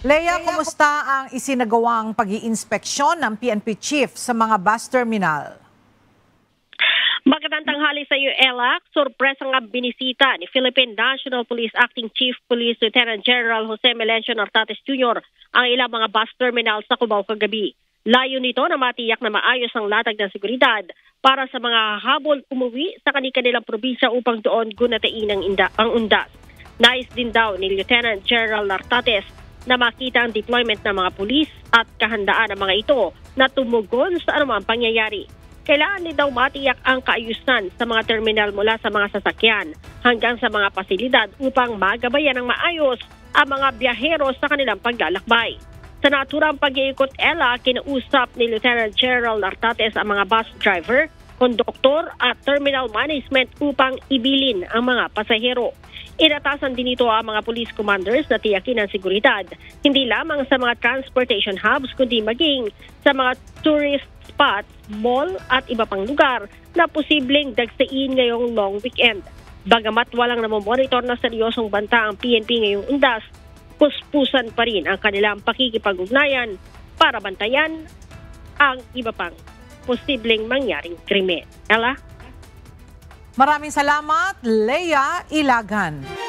Lea, kumusta ang isinagawang pag-iinspeksyon ng PNP Chief sa mga bus terminal? Magandang tanghali sa iyo, Ella. Sorpresa nga binisita ni Philippine National Police Acting Chief Police Lieutenant General Jose Melencio Nartates Jr. ang ilang mga bus terminal sa Cubao kagabi. Layo nito na matiyak na maayos ang latag ng seguridad para sa mga habol umuwi sa kanilang probinsya upang doon gunatain ang undas. Nais din daw ni Lieutenant General Nartates na makita ang deployment ng mga pulis at kahandaan ng mga ito na tumugon sa anumang pangyayari. Kailangan din daw matiyak ang kaayusan sa mga terminal mula sa mga sasakyan hanggang sa mga pasilidad upang magabayan ng maayos ang mga biyahero sa kanilang paglalakbay. Sa naturang pag-iikot, Ella, kinausap ni Lieutenant General Nartates ang mga bus driver, konduktor at terminal management upang ibilin ang mga pasahero. Inatasan din ito ang mga police commanders na tiyakin ang seguridad, hindi lamang sa mga transportation hubs kundi maging sa mga tourist spots, mall at iba pang lugar na posibleng dagsain ngayong long weekend. Bagamat walang namomonitor na seryosong banta ang PNP ngayong undas, puspusan pa rin ang kanilang pakikipag-ugnayan para bantayan ang iba pang posibleng mangyaring krimen. Ella? Maraming salamat, Lea Ilagan.